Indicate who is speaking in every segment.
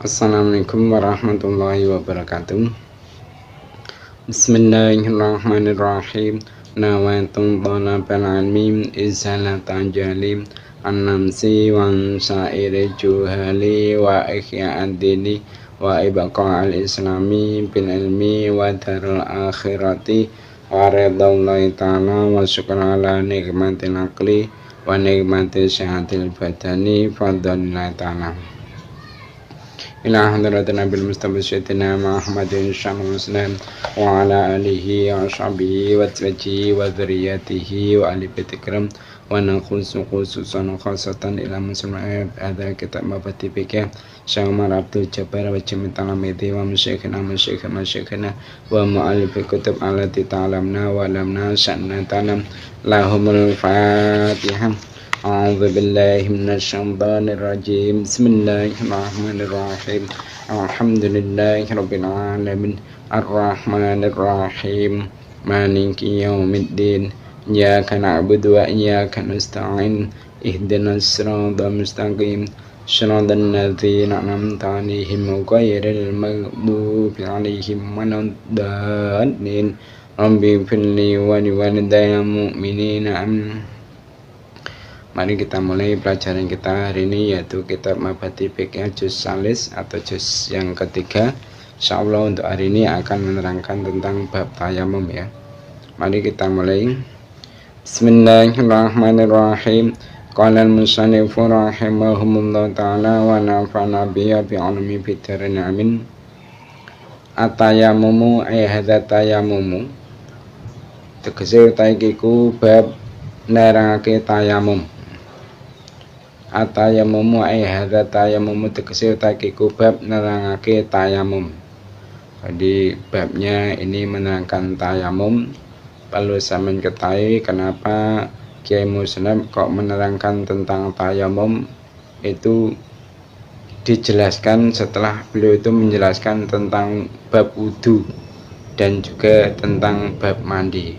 Speaker 1: Assalamualaikum warahmatullahi wabarakatuh. Bismillahirrahmanirrahim. Nawaitu talabal ilmi izalatan jalim an-namsi wan sa'iri juhali wa ihya'ad dini wa ibqa'al islami bil ilmi wa darul akhirati wa ridallahi ta'ala wa syukran ala nikmatil aqli wa nikmatil syahatil badani fadlillahi ta'ala. Ila hadratin Nabil Mustafa Syaitina Muhammadin Syamul Muslim wa ala alihi wa sahbihi wa twajihi wa dzurriyyatihi wa ali bait ikram wa nakhusu khususan khasatan ila muslimin ada kitab mabati fikih Syamar Abdul Jabbar wa Jami'al Amidi wa masyayikhina wa mu'allif kutub alati ta'lamna wa lamna sya'na ta'lam lahumul fatihah. A'udzu billahi minasy syaithanir rajim. Bismillahirrahmanirrahim. Alhamdulillahirabbil alamin. Arrahmanir rahim. Maliki yaumiddin. Iyyaka na'budu wa iyyaka nasta'in. Ihdinas siratal mustaqim. Shiratal ladzina an'amta 'alaihim ghairil maghdubi 'alaihim waladdallin. Rabbi firli wa liwalidayya mu'minina amin. Mari kita mulai pelajaran kita hari ini, yaitu kitab Mabati Fikih juz salis atau juz yang ketiga. Insyaallah untuk hari ini akan menerangkan tentang bab tayamum ya. Mari kita mulai. Bismillahirrahmanirrahim. Qala al-musannifu rahimahumullah ta'ala wa nafa'ana bihi bi 'ilmi fitrin amin. Atayamumu ay hadza tayamumu. Tegese taikiku bab nerangake tayamum. Atayamumu ay hadza tayamumu tegese takiku bab nerangake tayamum. Jadi babnya ini menerangkan tayamum. Perlu sampeyan ketahui kenapa Kiai Muslim kok menerangkan tentang tayamum itu dijelaskan setelah beliau itu menjelaskan tentang bab wudu dan juga tentang bab mandi.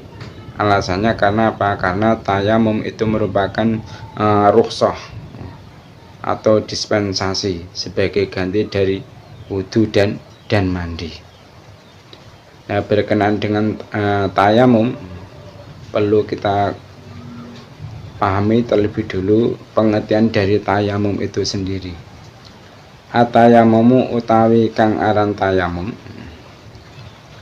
Speaker 1: Alasannya karena apa? Karena tayamum itu merupakan rukhsah atau dispensasi sebagai ganti dari wudu dan mandi. Nah, berkenaan dengan tayamum perlu kita pahami terlebih dulu pengertian dari tayamum itu sendiri. Atayamumu utawi kang aran tayamum.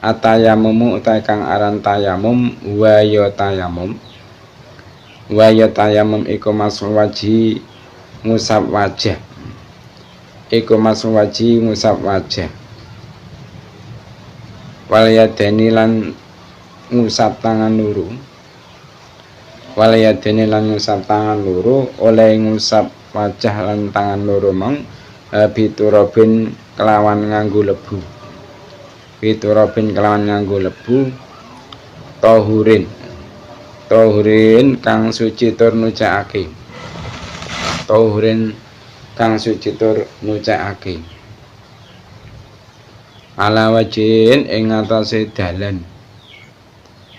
Speaker 1: Atayamumu utawi kang aran tayamum wa ya tayamum. Wa ya tayamum iku masul waji ngusap wajah. Iku masul waji ngusap wajah. Wal yadani lan ngusap tangan loro. Wal yadani lan ngusap tangan loro oleh ngusap wajah lan tangan loro mang biturobin kelawan nganggo lebu. Biturobin kelawan nganggo lebu. Tohurin kang suci tur nucakake. Tohurin kang suci tur nucakake. Ala wajin ing atase dalan.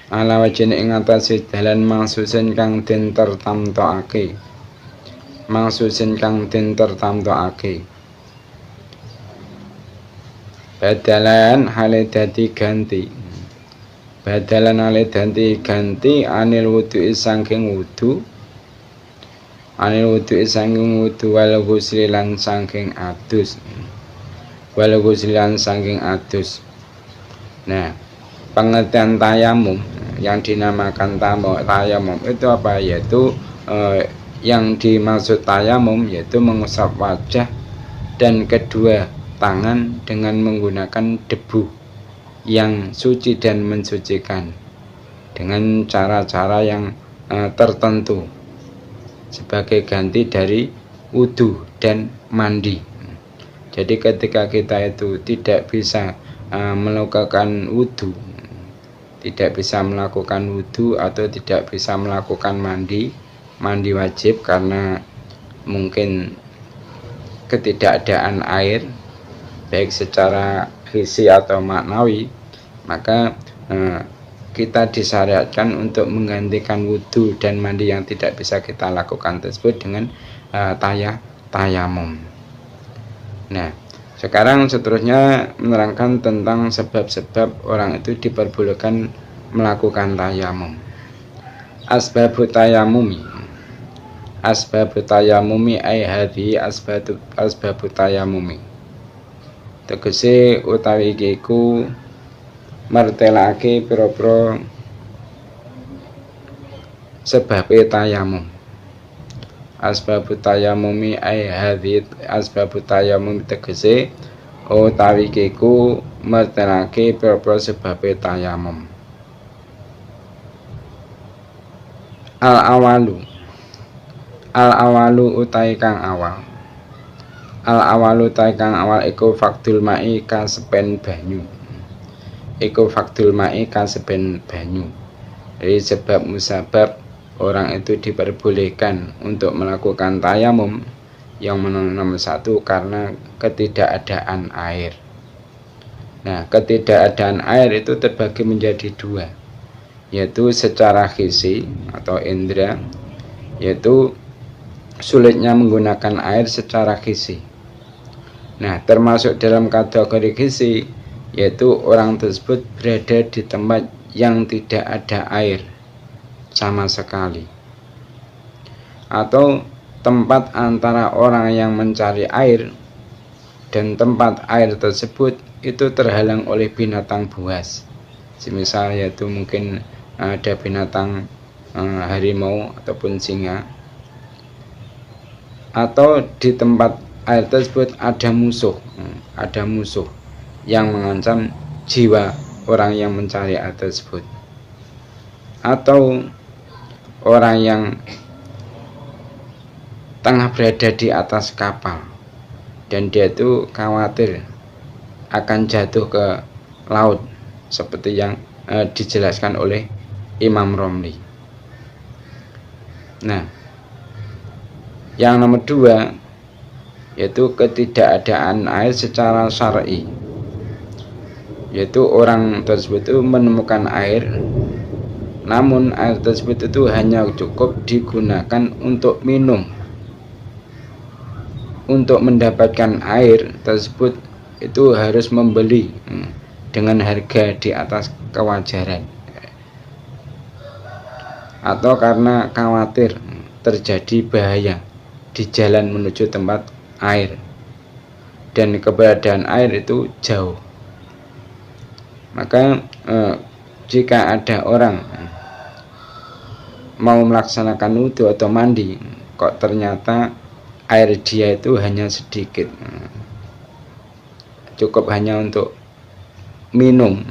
Speaker 1: Ala wajin ing atase dalan mangsusin kang den tertamtokake. Mangsusin kang den tertamtokake. Badalan hale dadi ganti. Badalan hale dadi ganti anil wudu saking wudu. Anil wudu saking wudu wal ghusli lan saking adus. Wal ghusli lan saking adus. Nah, pengertian tayamum yang dinamakan tayamum itu apa? Yaitu yang dimaksud tayamum yaitu mengusap wajah dan kedua tangan dengan menggunakan debu yang suci dan mensucikan dengan cara-cara yang tertentu sebagai ganti dari wudu dan mandi. Jadi ketika kita itu tidak bisa melakukan wudu, atau tidak bisa melakukan mandi wajib karena mungkin ketidakadaan air baik secara hissi atau maknawi, maka kita disyariatkan untuk menggantikan wudu dan mandi yang tidak bisa kita lakukan tersebut dengan tayamum. Nah, Sekarang seterusnya menerangkan tentang sebab-sebab orang itu diperbolehkan melakukan tayamum. Asbabut tayamumi. Asbabut tayamumi ai hadhi asbabut tayamumi. Tegese utawi iki iku martelake pira-pira sebabe tayamum. Asbabut tayamumi ai hadhi asbabut tayamum tegese utawi iki iku martelake pira-pira sebabe tayamum. Al-awalu utai kang awal. Al-awalu utai kang awal iku faktul mai kasepen banyu. Iku faktul mai kasepen banyu. Jadi sebab musabab orang itu diperbolehkan untuk melakukan tayamum yang nomor satu karena ketidakadaan air. Nah, ketidakadaan air itu terbagi menjadi dua, yaitu secara hisi atau indera, yaitu sulitnya menggunakan air secara hisi. Nah, termasuk dalam kategori hisi, yaitu orang tersebut berada di tempat yang tidak ada air sama sekali, atau tempat antara orang yang mencari air dan tempat air tersebut itu terhalang oleh binatang buas. Semisal yaitu mungkin ada binatang harimau ataupun singa, atau di tempat air tersebut ada musuh yang mengancam jiwa orang yang mencari air tersebut, atau orang yang tengah berada di atas kapal dan dia itu khawatir akan jatuh ke laut seperti yang dijelaskan oleh Imam Romli. Nah, yang nomor dua yaitu ketidakadaan air secara syar'i, yaitu orang tersebut itu menemukan air, namun air tersebut itu hanya cukup digunakan untuk minum. Untuk mendapatkan air tersebut itu harus membeli dengan harga di atas kewajaran, atau karena khawatir terjadi bahaya di jalan menuju tempat air dan keberadaan air itu jauh. Maka jika ada orang mau melaksanakan wudu atau mandi, kok ternyata air dia itu hanya sedikit, cukup hanya untuk minum,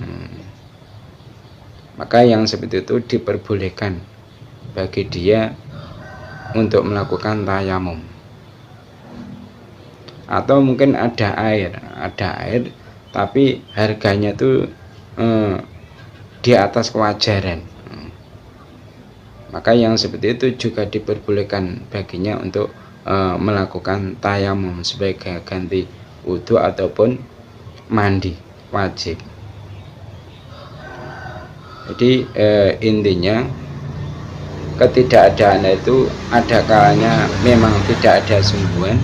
Speaker 1: maka yang seperti itu diperbolehkan bagi dia untuk melakukan tayamum. Atau mungkin ada air tapi harganya itu di atas kewajaran, maka yang seperti itu juga diperbolehkan baginya untuk melakukan tayamum sebagai ganti wudu ataupun mandi wajib. Jadi intinya ketidakadaan itu ada kalanya memang tidak ada sungguhan,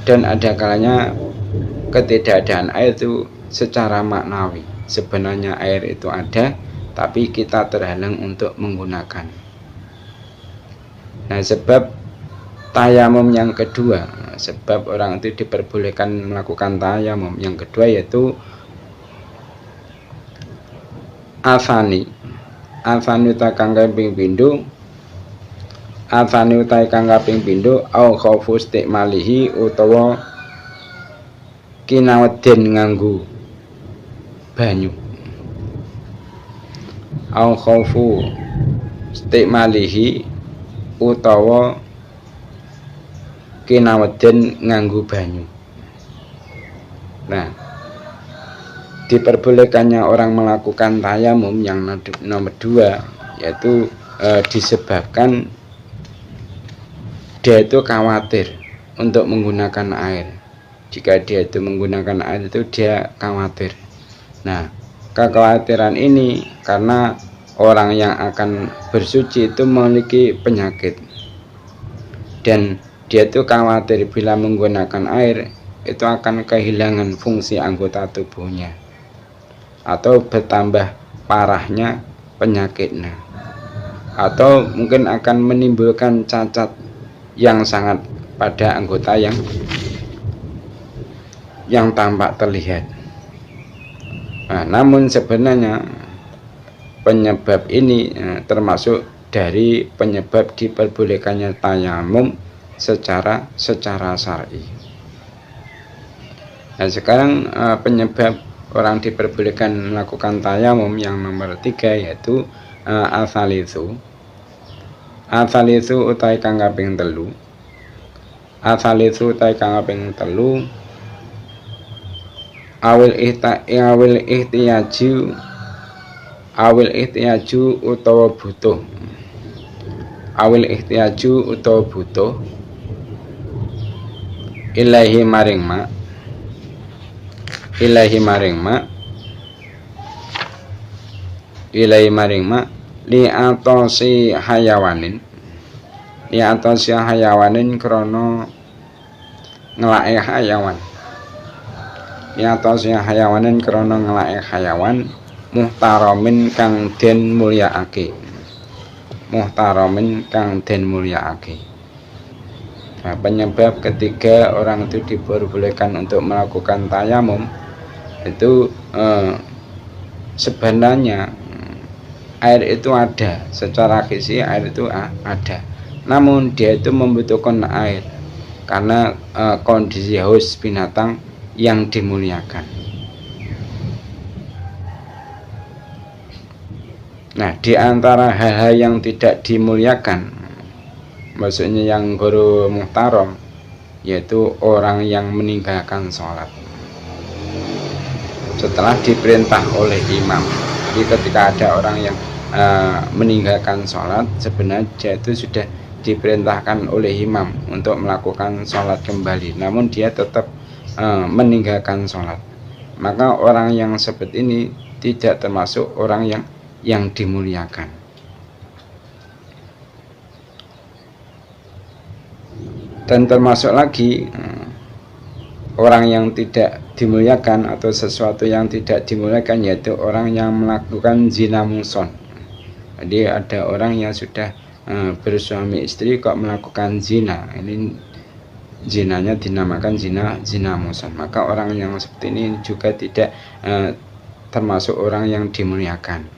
Speaker 1: dan ada kalanya ketidakadaan air itu secara maknawi. Sebenarnya air itu ada, tapi kita terhalang untuk menggunakan. Nah, sebab tayamum yang kedua, sebab orang itu diperbolehkan melakukan tayamum yang kedua yaitu afani utai kang kaping pindho, afani utai kang kaping pindho au khaufu istimalihi utawa kinaweden nganggo banyu, au khaufu istimalihi utawa kinaweden nganggo banyu. Nah, diperbolehkannya orang melakukan tayamum yang nomor dua yaitu disebabkan dia itu khawatir untuk menggunakan air. Jika dia itu menggunakan air itu dia khawatir. Nah, kekhawatiran ini karena orang yang akan bersuci itu memiliki penyakit, dan dia itu khawatir bila menggunakan air itu akan kehilangan fungsi anggota tubuhnya atau bertambah parahnya penyakitnya, atau mungkin akan menimbulkan cacat yang sangat pada anggota yang tampak terlihat. Nah, namun sebenarnya penyebab ini termasuk dari penyebab diperbolehkannya tayamum secara syar'i. Nah, sekarang penyebab orang diperbolehkan melakukan tayamum yang nomor 3 yaitu asalisu utai kang kaping 3. Asalisu utai kang kaping 3 awil ihtiyaju utawa butuh. Awil ihtiyaju utawa butuh ilahi maring ma li atosi hayawanin krono ngelake hayawan. Yatosi hayawanin krono ngelake hayawan muhtaramin kang den mulyaake. Nah, penyebab ketiga orang itu diperbolehkan untuk melakukan tayamum itu sebenarnya air itu ada, secara gizi air itu ada, namun dia itu membutuhkan air karena kondisi haus binatang yang dimuliakan. Nah, di antara hal-hal yang tidak dimuliakan, maksudnya yang guru muhtaram, yaitu orang yang meninggalkan sholat setelah diperintah oleh imam. Jadi ketika ada orang yang meninggalkan sholat, sebenarnya dia itu sudah diperintahkan oleh imam untuk melakukan sholat kembali, namun dia tetap meninggalkan sholat, maka orang yang seperti ini tidak termasuk orang yang dimuliakan. Dan termasuk lagi orang yang tidak dimuliakan atau sesuatu yang tidak dimuliakan, yaitu orang yang melakukan zina muson. Jadi ada orang yang sudah bersuami istri kok melakukan zina, ini zinanya dinamakan zina muson. Maka orang yang seperti ini juga tidak termasuk orang yang dimuliakan.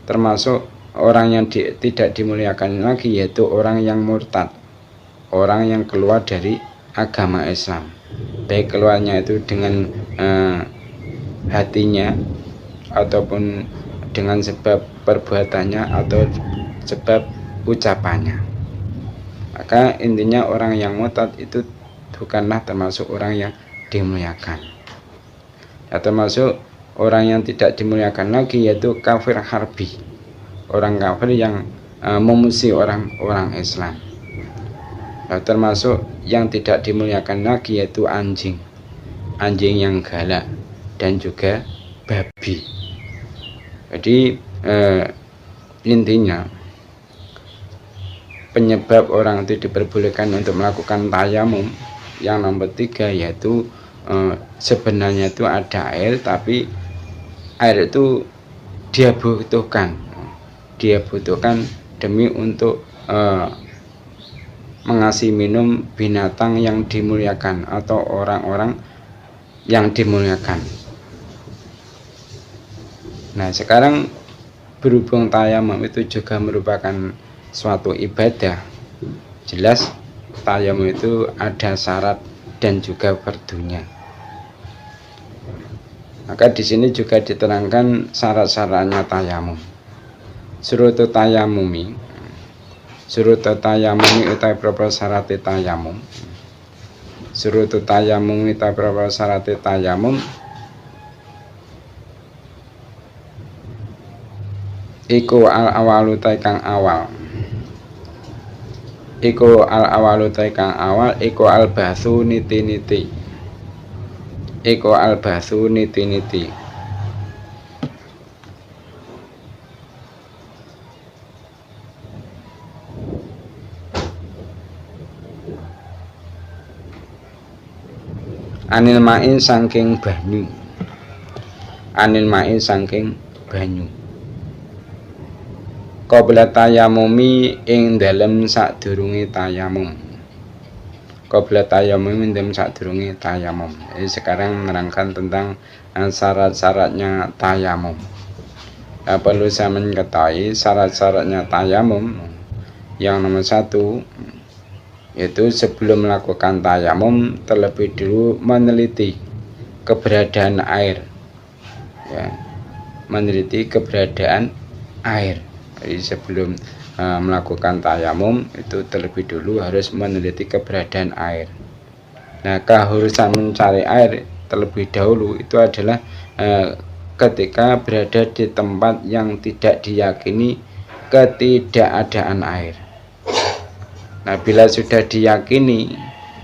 Speaker 1: Termasuk orang yang tidak dimuliakan lagi yaitu orang yang murtad, orang yang keluar dari agama Islam, baik keluarnya itu dengan hatinya ataupun dengan sebab perbuatannya atau sebab ucapannya. Maka intinya orang yang murtad itu bukanlah termasuk orang yang dimuliakan. Ya, termasuk orang yang tidak dimuliakan lagi yaitu kafir harbi, orang kafir yang memusuhi orang Islam. Nah, termasuk yang tidak dimuliakan lagi yaitu anjing yang galak dan juga babi. Jadi intinya penyebab orang itu diperbolehkan untuk melakukan tayamum yang nomor 3 yaitu sebenarnya itu ada air, tapi air itu dia butuhkan demi untuk mengasih minum binatang yang dimuliakan atau orang-orang yang dimuliakan. Nah, sekarang berhubung tayamum itu juga merupakan suatu ibadah, jelas tayamum itu ada syarat dan juga fardunya. Maka di sini juga diterangkan syarat-syaratnya tayamum. Surutu tayamumi utai propro syarate tayamum. Surutu tayamum utai propro syarate tayamum iku al-awalu kang awal. Iku al-awalu kang awal iku al-basu niti-niti. Iku al-basu niti-niti. Anil ma'i saking banyu. Anil ma'i saking banyu. Qabla tayamumi ing dalem sadurunge tayamum. Qabla tayamumi ing dalem sadurunge tayamum. Jadi sekarang menerangkan tentang syarat-syaratnya tayamum. Perlu saya mengetahui syarat-syaratnya tayamum. Yang nomor 1 yaitu sebelum melakukan tayamum terlebih dulu meneliti keberadaan air, ya, meneliti keberadaan air. Jadi sebelum melakukan tayamum itu terlebih dulu harus meneliti keberadaan air. Nah, keharusan mencari air terlebih dahulu itu adalah ketika berada di tempat yang tidak diyakini ketidakadaan air. Nah, bila sudah diyakini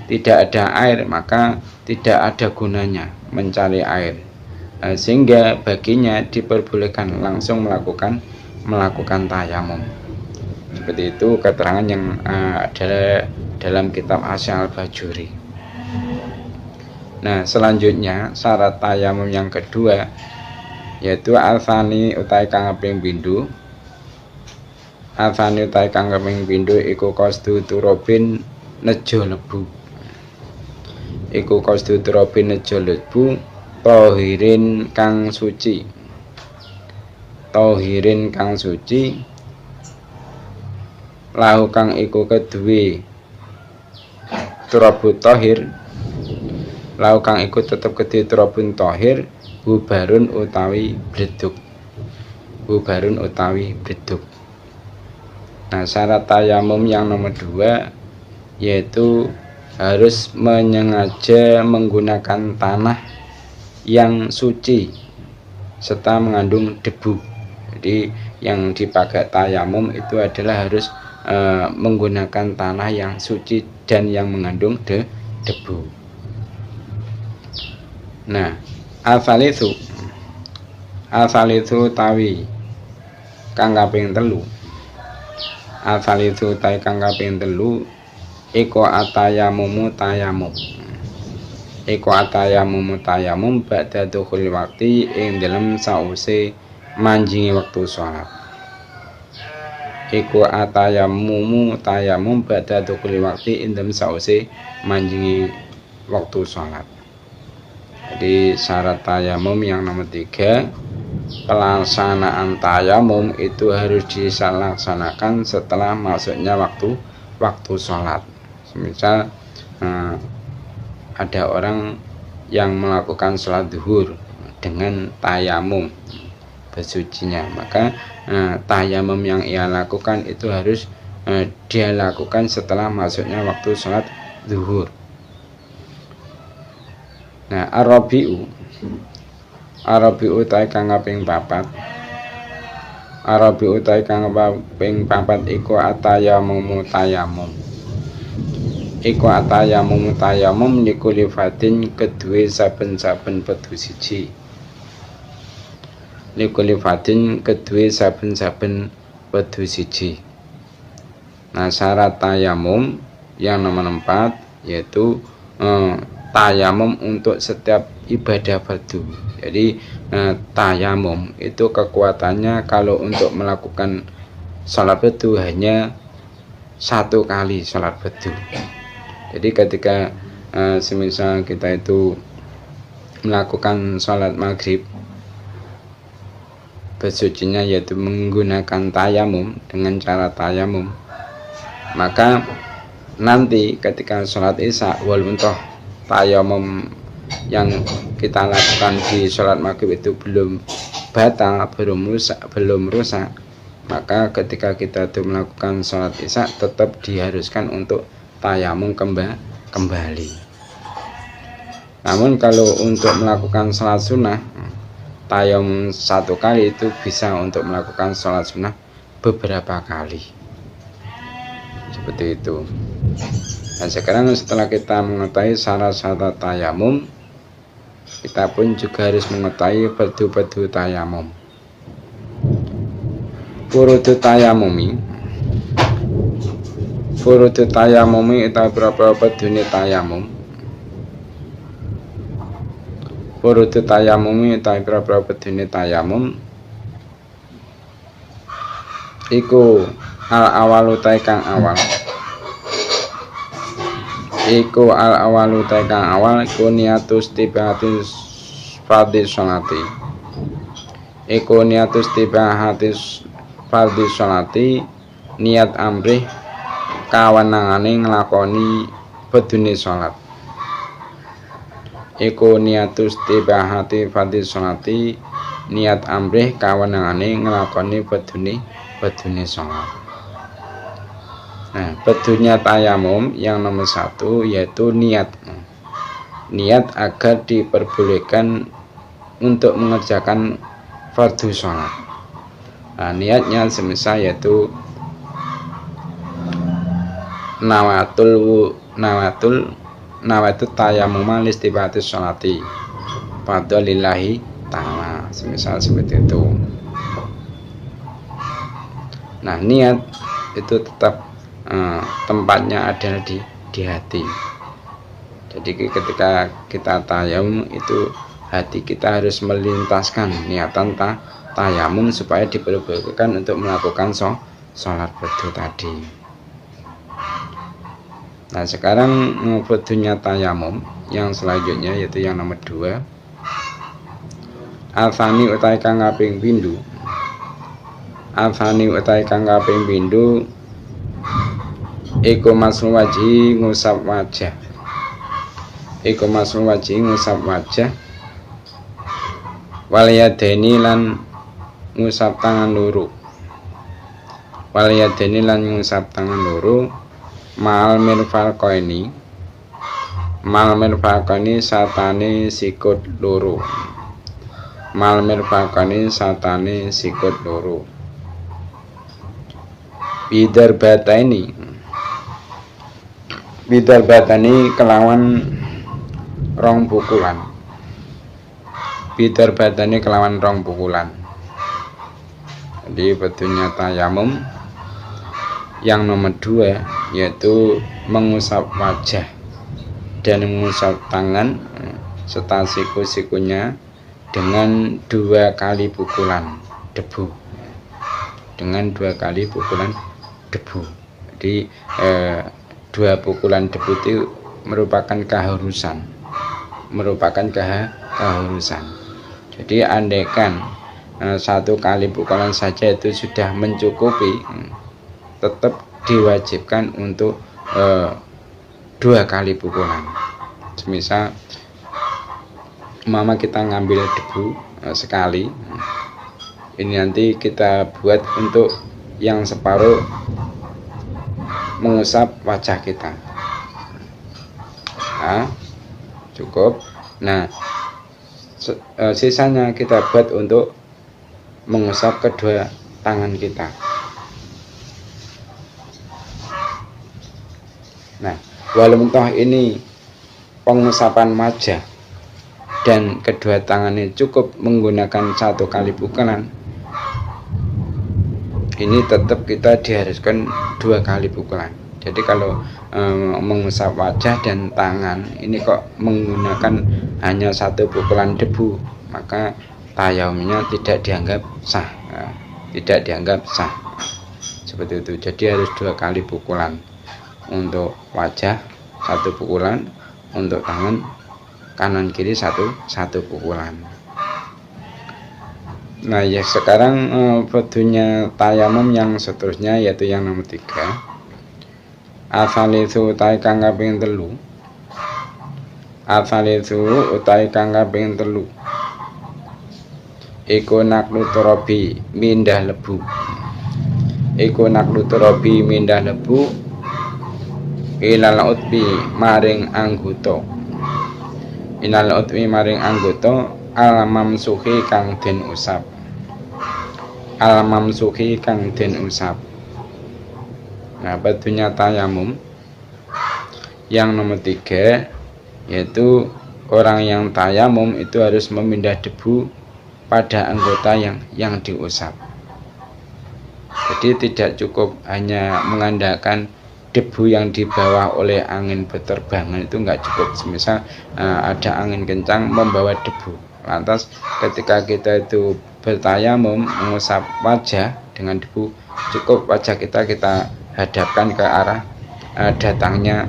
Speaker 1: tidak ada air, maka tidak ada gunanya mencari air. Sehingga baginya diperbolehkan langsung melakukan tayamum. Seperti itu keterangan yang ada dalam kitab Asy-Syaikh Al-Bajuri. Nah, selanjutnya syarat tayamum yang kedua yaitu al-tsani utai kang kaping pindho. Al-tsani utai kang kaping pindho iku qasdu turabin nejo lebu. Iku qasdu turabin nejo lebu tahirin kang suci. Tahirin kang suci lahu kang iku kedue turabut tahir. Lahu kang iku tetep kedue turabun tahir bubarun utawi bledug. Bubarun utawi bledug. Nah, syarat tayamum yang nomor 2 yaitu harus menyengaja menggunakan tanah yang suci serta mengandung debu. Jadi yang dipakai tayamum itu adalah harus menggunakan tanah yang suci dan yang mengandung debu. Nah, al-tsalitsu tawi kang kaping 3. Al-tsalitsu tawi kang kaping 3 iko atayamumu tayamum. Iko atayamumu tayamum ba'da dukhul waqti ing dalem sause manjingi wektu salat. Iko atayamumu tayamum ba'da dukhul waqti ing dalem sause manjingi wektu salat. Jadi syarat tayamum yang nomor 3, pelaksanaan tayamum itu harus dilaksanakan setelah masuknya waktu sholat. Misal ada orang yang melakukan sholat zuhur dengan tayamum bersucinya, maka tayamum yang ia lakukan itu harus dia lakukan setelah masuknya waktu sholat zuhur. Nah, Arabi'u ta'i kang kaping 4. Arabi'u ta'i kang kaping 4 iku atayamumu tayamum. Iku atayamumu tayamum likuli fatin kedue saben-saben pedu siji. Likuli fatin kedue saben-saben pedu siji. Nah, syarat tayamum yang nomor 4 yaitu tayamum untuk setiap ibadah fardu. Jadi tayamum itu kekuatannya kalau untuk melakukan sholat fardu hanya 1 kali sholat fardu. Jadi ketika semisal kita itu melakukan sholat maghrib, bersucinya yaitu menggunakan tayamum dengan cara tayamum, maka nanti ketika sholat isya walaupun toh tayamum yang kita lakukan di sholat maghrib itu belum batal, belum rusak, maka ketika kita itu melakukan sholat isya tetap diharuskan untuk tayamum kembali. Namun kalau untuk melakukan sholat sunnah, tayamum 1 kali itu bisa untuk melakukan sholat sunnah beberapa kali. Seperti itu. Nah, sekarang setelah kita mengetahui syarat-syarat tayamum, kita pun juga harus mengetahui fardu-fardu tayamum. Furudu tayamumi itu berapa fardune tayamum. Furudu tayamumi utawi pira-pira bedune tayamum iku al awalu ta kang awal. Iku al awalu ta kang awal iku niatus tibahatis fardhi sholati. Iku niatus tibahatis fardhi sholati niat amrih kawenangane nglakoni bedune salat. Iku niatus tibahati fardhi sholati niat amrih kawenangane nglakoni bedune salat. Nah, bedunya tayamum yang nomor 1 yaitu niat. Niat agar diperbolehkan untuk mengerjakan fardu sholat. Nah, niatnya semisal yaitu nawaitu tayamum listibati sholati fardhu lillahi ta'ala, semisal seperti itu. Nah, niat itu tetap tempatnya ada di hati. Jadi ketika kita tayamum itu hati kita harus melintaskan niatan tayamum supaya diperbolehkan untuk melakukan sholat fardu tadi. Nah, sekarang fardunya tayamum yang selanjutnya yaitu yang nomor 2. Al-thani utawi kang kaping pindho. Al-thani utawi kang kaping pindho iku masul wajhi ngusap wajah. Iku masul wajhi ngusap wajah. Wal yadaini lan ngusap tangan loro. Wal yadaini lan ngusap tangan loro mal mirfaqaini. Mal mirfaqaini satane sikut loro. Mal mirfaqaini satane sikut loro. Bidar batani kelawan rong pukulan. Bidar batani kelawan rong pukulan. Jadi bedunya tayamum yang nomor 2 yaitu mengusap wajah dan mengusap tangan serta siku-sikunya dengan 2 kali pukulan debu. Dengan 2 kali pukulan debu. Jadi 2 pukulan debu itu merupakan keharusan. Jadi andaikan 1 kali pukulan saja itu sudah mencukupi, tetap diwajibkan untuk 2 kali pukulan. Misal kita ngambil debu sekali, ini nanti kita buat untuk yang separuh mengusap wajah kita. Nah, cukup. Nah, sisanya kita buat untuk mengusap kedua tangan kita. Nah, walaupun toh ini pengusapan wajah dan kedua tangannya cukup menggunakan 1 kali pukulan, ini tetap kita diharuskan 2 kali pukulan. Jadi kalau mengusap wajah dan tangan ini kok menggunakan hanya 1 pukulan debu, maka tayamumnya tidak dianggap sah. Seperti itu. Jadi harus 2 kali pukulan. Untuk wajah 1 pukulan, untuk tangan kanan kiri 1 pukulan. Nah, ya sekarang fardunya tayamum yang seterusnya yaitu yang nomor 3. Asalitsu utawi kang kaping 3. Asalitsu utawi kang kaping 3. Iku naklu turabi mindah lebu. Iku naklu turabi mindah lebu ilal utbi maring anggota. Ilal utbi maring anggota al mamsuhi kang den usap. Al mamsuhi kang den usap. Nah, bedunya tayamum yang nomor 3 yaitu orang yang tayamum itu harus memindah debu pada anggota yang diusap. Jadi tidak cukup hanya mengandalkan debu yang dibawa oleh angin berterbangan itu nggak cukup. Semisal ada angin kencang membawa debu, lantas ketika kita itu bertayamum mengusap wajah dengan debu, cukup wajah kita hadapkan ke arah datangnya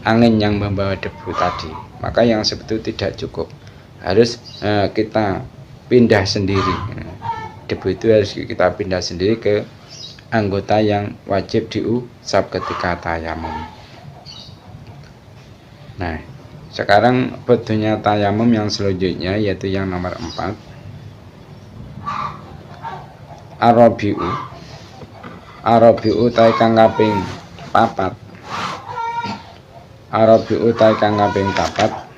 Speaker 1: angin yang membawa debu tadi. Maka yang seperti itu tidak cukup, harus kita pindah sendiri. Debu itu harus kita pindah sendiri ke anggota yang wajib diusap ketika tayamum. Nah, sekarang bentuknya tayamum yang selanjutnya yaitu yang nomor 4. Arabiu tai kang kaping 4. Arabiu tai kang kaping 4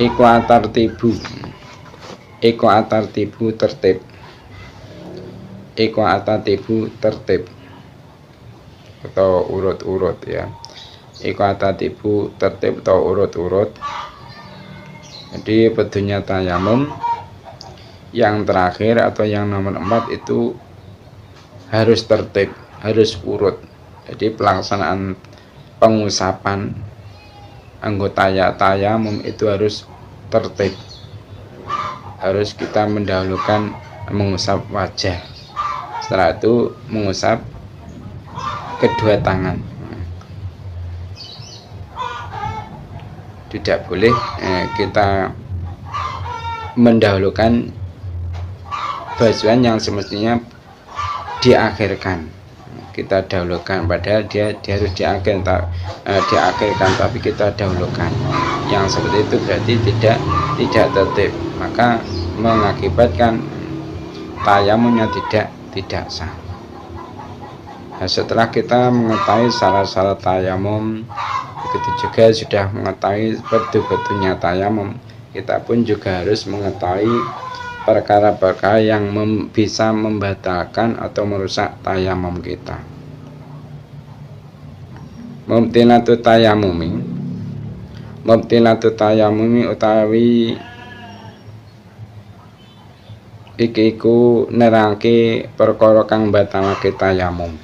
Speaker 1: iku atartibu tertib. Iku atatibu tertib atau urut-urut ya. Iku atatibu tertib atau urut-urut. Jadi bentuknya tayamum yang terakhir atau yang nomor 4 itu harus tertib, harus urut. Jadi pelaksanaan pengusapan anggota tayamum itu harus tertib. Harus kita mendahulukan mengusap wajah, setelah itu mengusap kedua tangan. Tidak boleh kita mendahulukan basuhan yang semestinya diakhirkan, kita dahulukan, padahal dia harus diakhirkan tapi kita dahulukan. Yang seperti itu berarti tidak tertib, maka mengakibatkan tayamumnya tidak sah. Nah, setelah kita mengetahui syarat-syarat tayamum, begitu juga sudah mengetahui bentuk-bentuknya tayamum, kita pun juga harus mengetahui perkara-perkara yang bisa membatalkan atau merusak tayamum kita. Mubtilatu tayamumi utawi iki iku nerangke perkara kang batalake tayamum.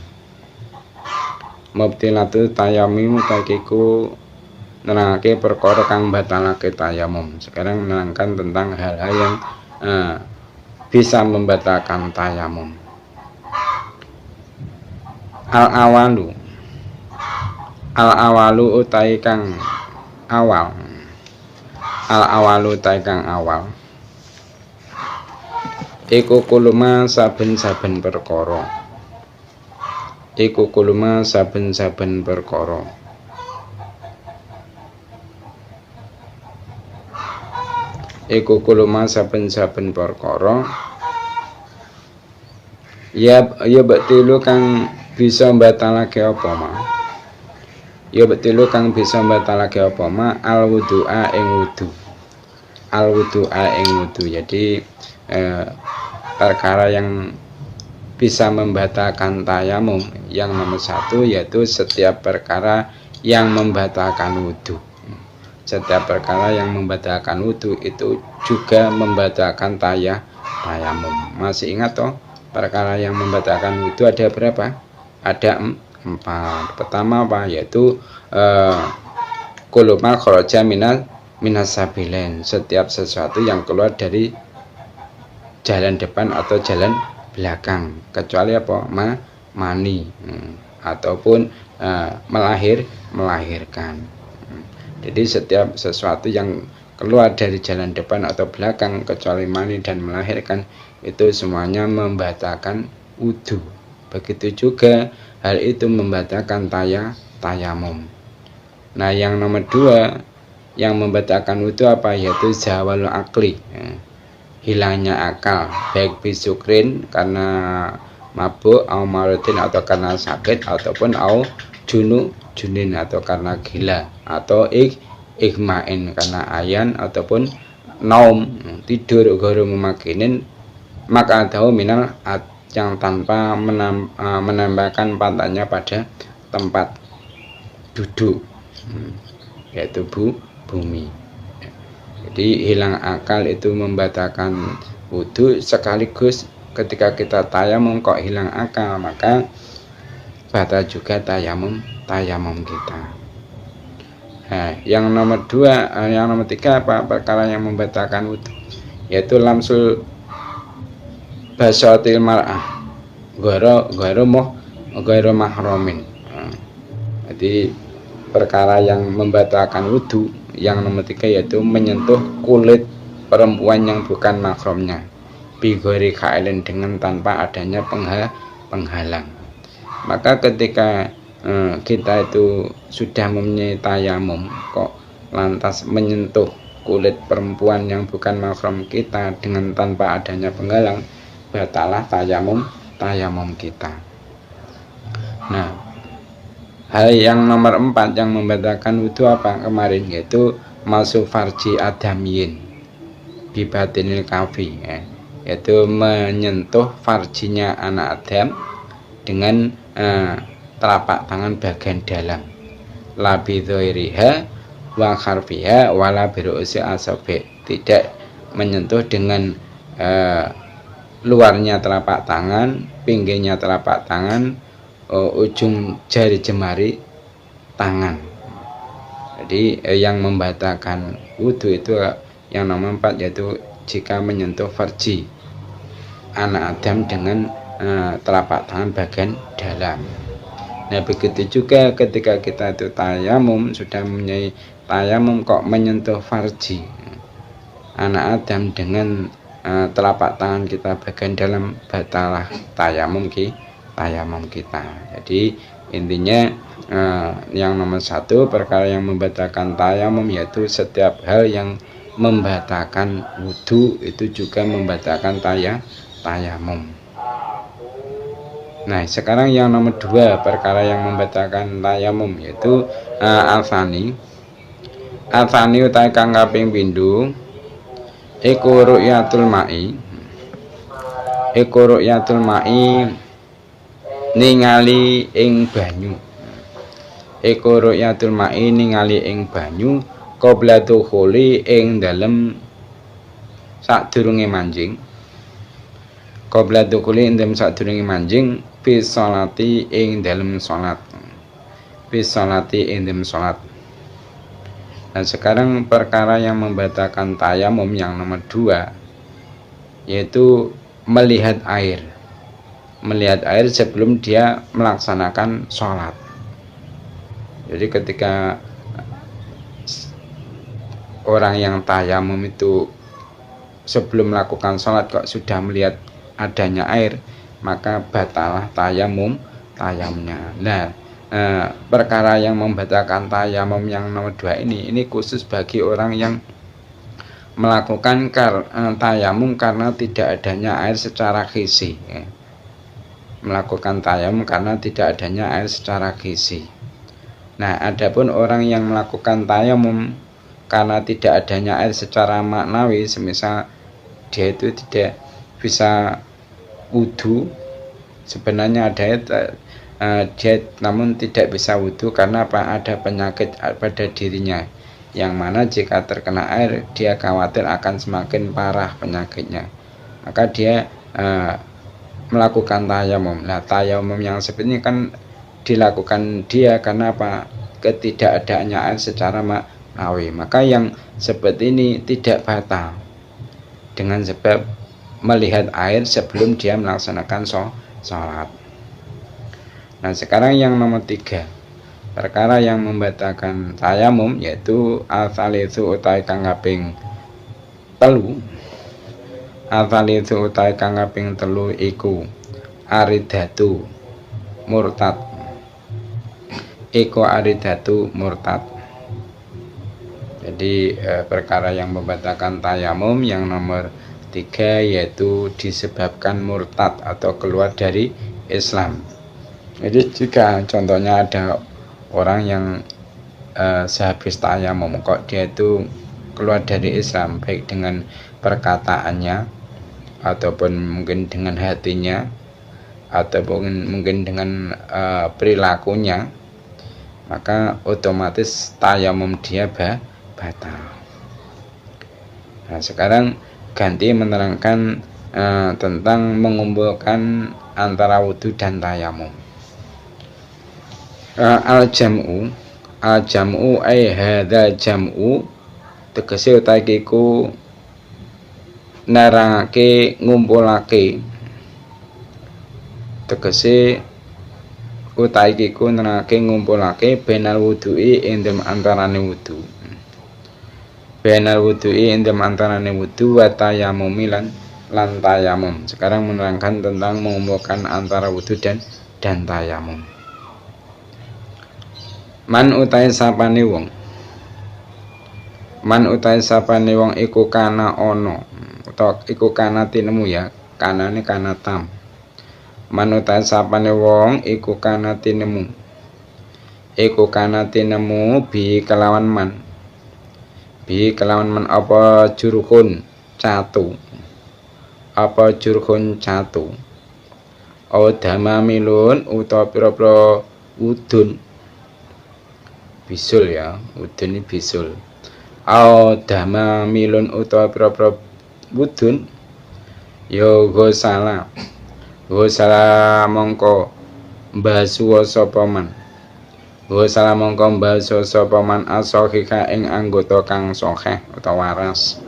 Speaker 1: Mubtilatu tayamum utawi iku nerangke perkara kang batalake tayamum. Sekarang menerangkan tentang hal-hal yang bisa membatalkan tayamum. Al-awalu utai kang awal. Al-awalu utai kang awal. Iku kuluma saben-saben perkara. Iku kuluma saben-saben perkara. Iku kuluma saben-saben perkara. Ya betilu kang bisa batalake apa ma. Ya betilu kang bisa batalake apa ma al-wudu'a ing wudu. Al-wudu'a ing wudu. Jadi perkara yang bisa membatalkan tayamum yang nomor 1 yaitu setiap perkara yang membatalkan wudu. Setiap perkara yang membatalkan wudu itu juga membatalkan tayamum. Masih ingat toh? Perkara yang membatalkan wudu ada berapa? Ada 4. Pertama apa? Yaitu kuluma kharaja minas sabilain. Setiap sesuatu yang keluar dari jalan depan atau jalan belakang, kecuali apa? Mani ataupun melahirkan. Jadi setiap sesuatu yang keluar dari jalan depan atau belakang kecuali mani dan melahirkan itu semuanya membatalkan wudu. Begitu juga hal itu membatalkan tayamum. Nah, yang nomor 2 yang membatalkan wudu apa? Yaitu zawalul akli. Hilangnya akal, baik bisukrin karena mabuk, au maradin atau karena sakit, ataupun au junin atau karena gila, atau igmain karena ayan, ataupun naum tidur guru memakinin, maka tahu minal yang tanpa menambahkan pantatnya pada tempat duduk, yaitu bumi. Jadi hilang akal itu membatalkan wudu, sekaligus ketika kita tayamum kok hilang akal, maka batal juga tayamum kita. Nah, yang nomor 2, yang nomor 3 apa perkara yang membatalkan wudu, yaitu lamsul basatil mar'ah ghairu mahramin. Jadi perkara yang membatalkan wudu yang nomor 3 yaitu menyentuh kulit perempuan yang bukan mahramnya bi ghairi khailin, dengan tanpa adanya penghalang. Maka ketika kita itu sudah mempunyai tayamum kok lantas menyentuh kulit perempuan yang bukan mahram kita dengan tanpa adanya penghalang, batalah tayamum kita. Nah, hal yang nomor 4 yang membatalkan wudu apa kemarin, yaitu masuk farji adamiyin bibatinil kafi, yaitu menyentuh farjinya anak Adam dengan telapak tangan bagian dalam, la bidhoiriha wa kharfiha wala biru'si asabi, tidak menyentuh dengan luarnya telapak tangan, pinggirnya telapak tangan, ujung jari jemari tangan. Jadi yang membatalkan wudu itu yang nomor 4 yaitu jika menyentuh farji anak Adam dengan telapak tangan bagian dalam. Nah, begitu juga ketika kita itu tayamum, sudah mempunyai tayamum kok menyentuh farji anak Adam dengan telapak tangan kita bagian dalam, batalah tayamum kita. Jadi intinya yang nomor 1 perkara yang membatalkan tayamum yaitu setiap hal yang membatalkan wudu itu juga membatalkan tayamum. Nah, sekarang yang nomor 2 perkara yang membatalkan tayamum yaitu alfani utawi kang kaping pindho iku ru'yatul ma'i ningali ing banyu. Iku ru'yatul ma'i ningali ing banyu qabla dukhuli ing dalem sadurunge manjing. Qabla dukhuli ing dalem sadurunge manjing fi sholati ing dalem salat. Nah, sekarang perkara yang membatalkan tayamum yang nomor 2 yaitu melihat air sebelum dia melaksanakan sholat. Jadi ketika orang yang tayamum itu sebelum melakukan sholat kok sudah melihat adanya air, maka batalah tayamumnya. Nah, perkara yang membatalkan tayamum yang nomor 2 ini khusus bagi orang yang melakukan tayamum karena tidak adanya air secara khisi. Melakukan tayamum karena tidak adanya air secara khisi. Nah, adapun orang yang melakukan tayamum karena tidak adanya air secara maknawi, semisal dia itu tidak bisa wudu, sebenarnya ada dia namun tidak bisa wudu karena apa? Ada penyakit pada dirinya, yang mana jika terkena air dia khawatir akan semakin parah penyakitnya, maka dia melakukan tayamum. Nah, tayamum yang seperti ini kan dilakukan dia karena apa? Ketidakadaannya air secara maknawi. Maka yang seperti ini tidak batal dengan sebab melihat air sebelum dia melaksanakan sholat. Nah, sekarang yang nomor 3 perkara yang membatalkan tayamum yaitu al-thalitsu utawi kang kaping 3. Al-thalitsu utawi kang kaping 3 iku aridatu murtad. Jadi perkara yang membatalkan tayamum yang nomor 3 yaitu disebabkan murtad atau keluar dari Islam. Jadi jika contohnya ada orang yang sehabis tayamum kok dia itu keluar dari Islam, baik dengan perkataannya ataupun mungkin dengan hatinya ataupun mungkin dengan perilakunya, maka otomatis tayamum dia batal. Nah, sekarang ganti menerangkan tentang mengumpulkan antara wudu dan tayamum. Al jam'u ai hadza jam'u tegese utahe iku nerangake ngumpulake tegese utahe iku nerangake ngumpulake benal wudu'i ing dalem antarane wudu benal wudu'i ing dalem antarane wudu wa tayammum lan tayamum. Sekarang menerangkan tentang mengumpulkan antara wudu dan tayamum. Man utahe sapane wong iku kana ana utawa iku kana tinemu ya, kanane kana tam. Man utahe sapane wong iku kana tinemu bi kelawan man apa jurhun catu damamilun utawa pira-pira udun bisul ya, udun ini bisul damamilun utawa pira-pira udun ya gosala mongko mbasuwa sapa man asokika ing anggota kang sokeh utawa waras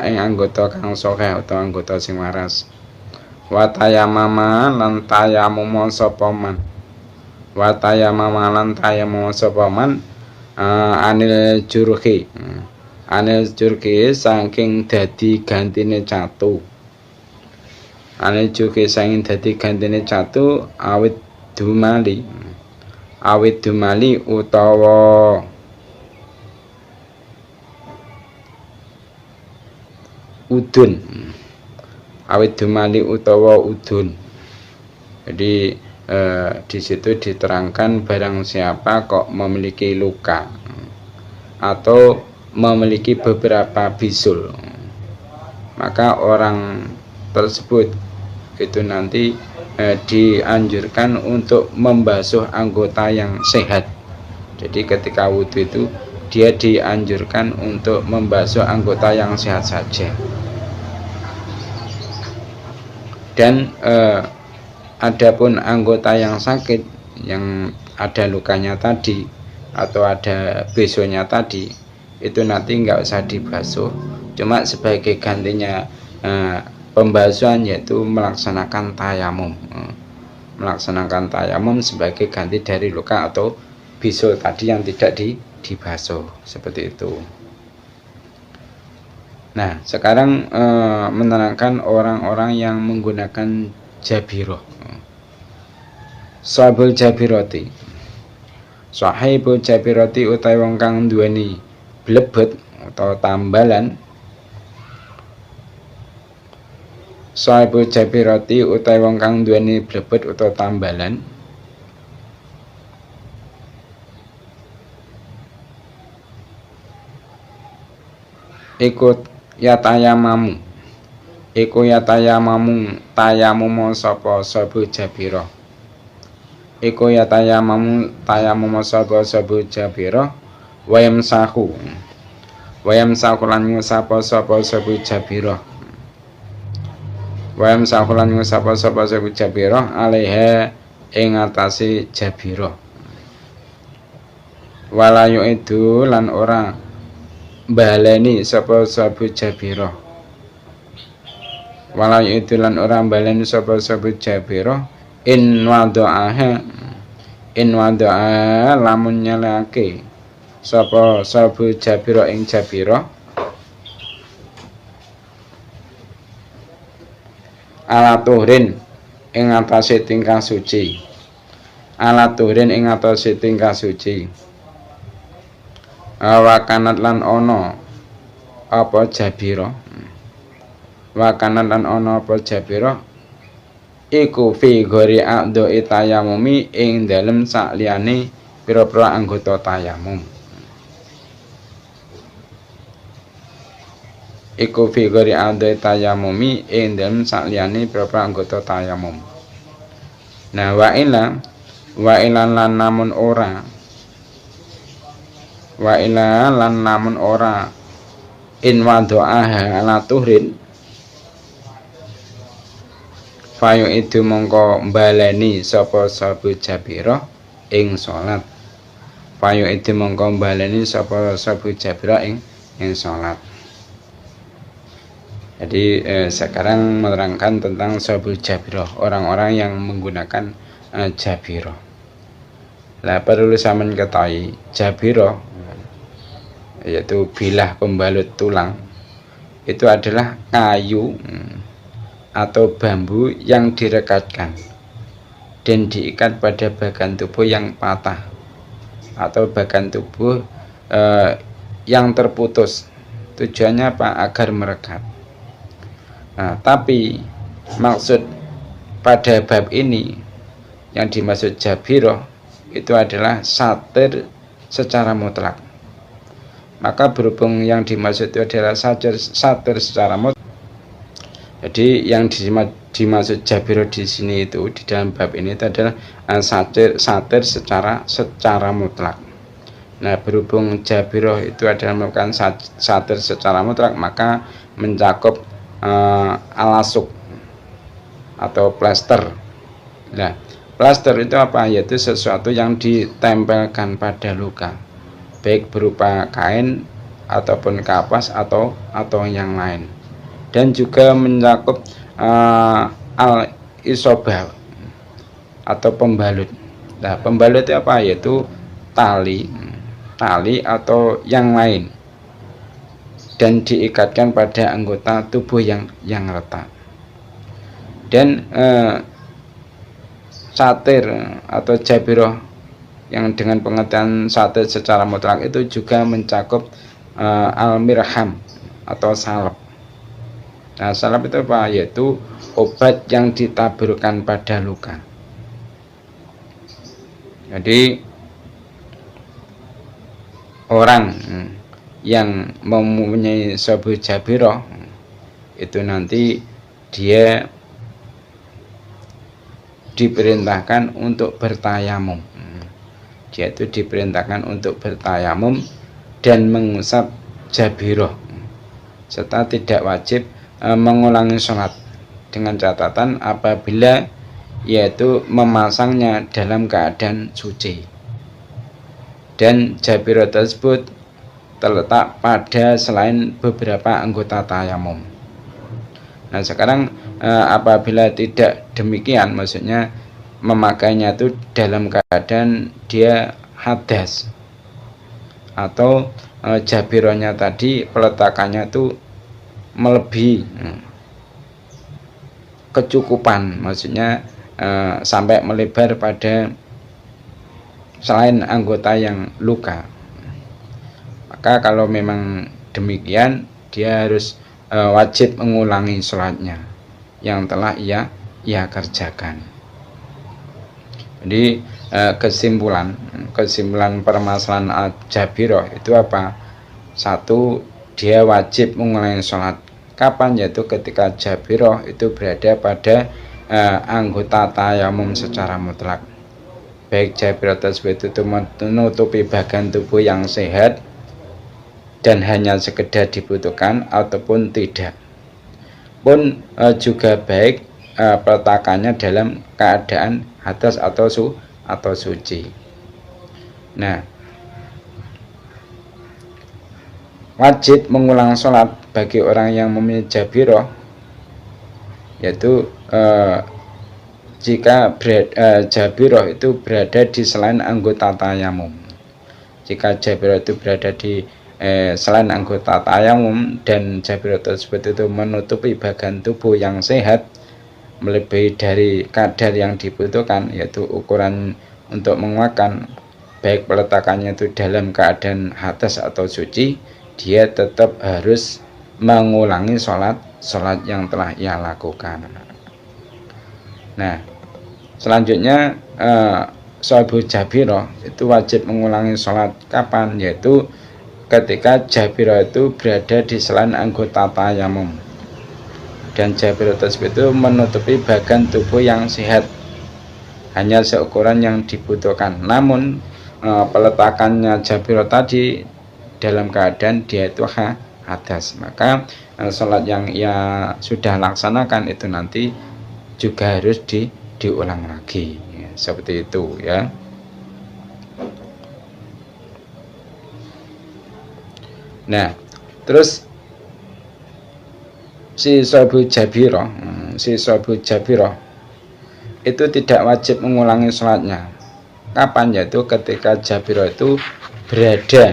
Speaker 1: ing anggota kang sokeh utawa anggota sing waras watayamama lan tayamum sapa man anil jurhi saking dadi gantine catu awit dumali utawa udun. Jadi di situ diterangkan barang siapa kok memiliki luka atau memiliki beberapa bisul, maka orang tersebut itu nanti dianjurkan untuk membasuh anggota yang sehat. Jadi ketika wudhu itu dia dianjurkan untuk membasuh anggota yang sehat saja. Dan adapun anggota yang sakit, yang ada lukanya tadi atau ada besonya tadi, itu nanti nggak usah dibasuh, cuma sebagai gantinya pembasuhan yaitu melaksanakan tayamum sebagai ganti dari luka atau bisul tadi yang tidak dibasuh, seperti itu. Nah, sekarang menerangkan orang-orang yang menggunakan jabiroh. Sahibul jabiroti utawi wong kang duweni blebet atau tambalan. Sahibul jabiroti utawi wong kang duweni blebet utawa tambalan ikut yatayamamu tayamum sapa sahibul jabirah sapa jabirah wayam sahu lan ngusapa sapa sahibul jabirah alaiha ing atase jabirah walayu itu lan ora baleni sapa sahibul jabirah in wadoa lamun nyalake sapa sahibul jabirah ing jabirah ala tuhrin ing atase tingkah suci wakanat lan ana apa jabirah iku fi gori a'dho tayamumi ing dalem sakliyane pira-pira anggota tayamum. Nah wa ila lan namun ora in wado'aha ala tuhrin fayu itu mongko baleni sapa sabu jabirah ing salat. Payu itu mongko baleni sapa sabu Jabiro ing salat. Jadi sekarang menerangkan tentang sabu Jabiro, orang-orang yang menggunakan Jabiro. Nah, perlu sampeyan ketahui Jabiro yaitu bilah pembalut tulang itu adalah kayu atau bambu yang direkatkan dan diikat pada bagian tubuh yang patah atau bagian tubuh yang terputus. Tujuannya apa? Agar merekat. Nah, tapi maksud pada bab ini yang dimaksud Jabiro itu adalah satir secara mutlak. Maka berhubung yang dimaksud itu adalah satir secara mutlak, jadi yang dimaksud Jabiro di sini itu di dalam bab ini itu adalah satir secara mutlak. Nah, berhubung Jabiro itu adalah melakukan satir secara mutlak, maka mencakup alasuk atau plaster. Nah, plaster itu apa? Yaitu sesuatu yang ditempelkan pada luka, baik berupa kain ataupun kapas atau yang lain. Dan juga mencakup al-isobah atau pembalut. Nah, pembalut itu apa? Yaitu tali atau yang lain dan diikatkan pada anggota tubuh yang retak. Dan satir atau Jabiro yang dengan pengertian satir secara mutlak itu juga mencakup al-mirham atau salep. Nah, salep itu apa? Yaitu obat yang ditaburkan pada luka. Jadi orang yang mempunyai sabu Jabiro itu nanti dia diperintahkan untuk bertayamum. Dia itu diperintahkan untuk bertayamum dan mengusap Jabiro, serta tidak wajib mengulangi sholat, dengan catatan apabila yaitu memasangnya dalam keadaan suci dan Jabiro tersebut terletak pada selain beberapa anggota tayamum. Nah, sekarang apabila tidak demikian, maksudnya memakainya itu dalam keadaan dia hadas atau Jabironya tadi peletakannya itu melebihi kecukupan, maksudnya sampai melebar pada selain anggota yang luka. Maka kalau memang demikian, dia harus wajib mengulangi sholatnya yang telah ia kerjakan. Jadi kesimpulan permasalahan Jabiro itu apa? Satu, dia wajib mengulangi sholat. Kapan? Yaitu ketika Jabiro itu berada pada anggota tayamum secara mutlak, baik Jabiro tersebut itu menutupi bagian tubuh yang sehat dan hanya sekedar dibutuhkan ataupun tidak, pun juga baik peletakannya dalam keadaan hadas atau suci. Nah, wajib mengulang sholat bagi orang yang memiliki Jabiro yaitu jika Jabiro itu berada di selain anggota tayamum. Jika Jabiro itu berada di selain anggota tayamum dan Jabiro tersebut itu menutupi bagian tubuh yang sehat melebihi dari kadar yang dibutuhkan, yaitu ukuran untuk menguatkan, baik peletakannya itu dalam keadaan hadas atau suci, dia tetap harus mengulangi sholat yang telah ia lakukan. Nah, selanjutnya sahabu Jabiro itu wajib mengulangi sholat kapan? Yaitu ketika Jabiro itu berada di selain anggota tayamum dan Jabiro tersebut itu menutupi bagian tubuh yang sehat hanya seukuran yang dibutuhkan. Namun peletakannya Jabiro tadi dalam keadaan dia itu hadas, maka sholat yang ia sudah laksanakan itu nanti juga harus diulang lagi, ya, seperti itu ya. Nah, terus si Sahibu Jabiro, itu tidak wajib mengulangi sholatnya. Kapan? Yaitu ketika Jabiro itu berada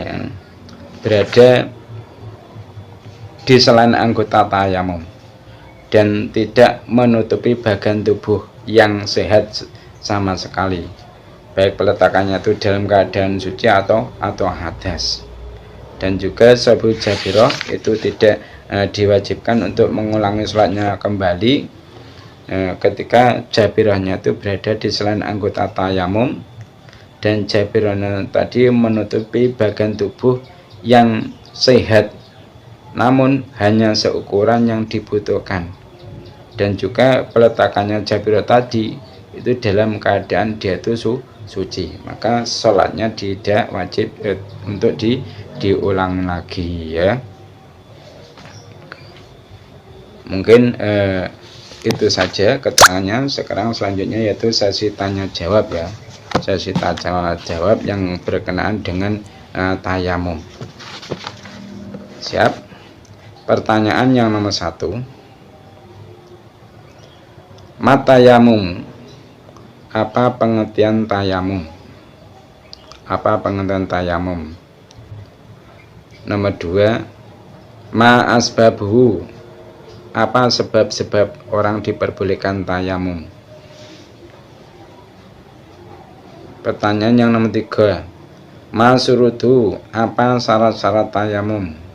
Speaker 1: di selain anggota tayamum dan tidak menutupi bagian tubuh yang sehat sama sekali, baik peletakannya itu dalam keadaan suci atau hadas. Dan juga Sahibu Jabiro itu tidak diwajibkan untuk mengulangi sholatnya kembali ketika Jabirohnya itu berada di selain anggota tayamum dan Jabirohnya tadi menutupi bagian tubuh yang sehat namun hanya seukuran yang dibutuhkan, dan juga peletakannya Jabiro tadi itu dalam keadaan dia itu suci, maka sholatnya tidak wajib untuk diulang lagi ya. Mungkin itu saja keterangannya. Sekarang selanjutnya yaitu sesi tanya jawab ya, sesi tanya jawab yang berkenaan dengan tayamum. Siap? Pertanyaan yang nomor 1, matayamum, apa pengertian tayamum? Apa pengertian tayamum? Nomor 2, ma asbabuhu, apa sebab-sebab orang diperbolehkan tayamum? Pertanyaan yang nomor 3, ma surutu, apa syarat-syarat tayamum?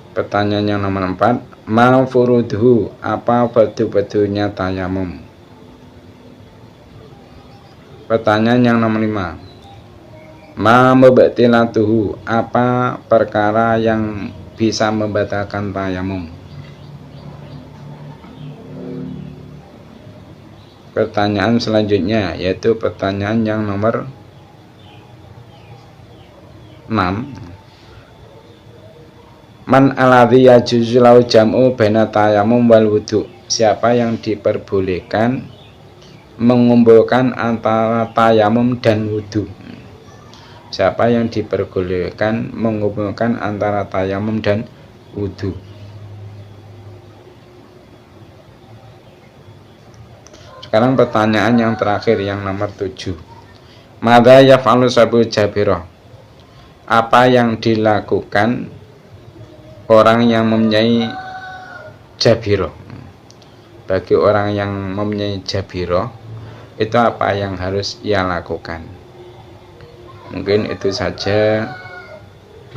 Speaker 1: Pertanyaan yang nomor 4, ma furudhu, apa fardu-fardunya tayamum? Pertanyaan yang nomor 5, ma mubtilatuhu, apa perkara yang bisa membatalkan tayamum? Pertanyaan selanjutnya yaitu pertanyaan yang nomor 6, man alladhi yajuzu lahu jam'u baina tayamum wal wudu, siapa yang diperbolehkan mengumpulkan antara tayamum dan wudu? Siapa yang diperbolehkan mengumpulkan antara tayamum dan wudu? Sekarang pertanyaan yang terakhir yang nomor 7, madza yaf'alu sahibu Jabiro, apa yang dilakukan orang yang mempunyai Jabiro? Bagi orang yang mempunyai Jabiro itu apa yang harus ia lakukan? Mungkin itu saja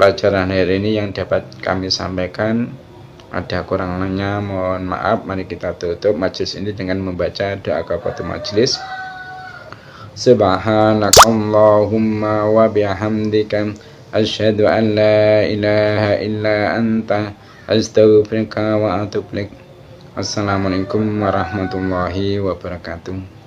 Speaker 1: pelajaran hari ini yang dapat kami sampaikan. Ada kurangnya mohon maaf. Mari kita tutup majelis ini dengan membaca doa kafaratul majelis. Subhanakallahumma wa bihamdika asyhadu an la ilaha illa anta astaghfiruka wa atubu ilaik. Assalamualaikum warahmatullahi wabarakatuh.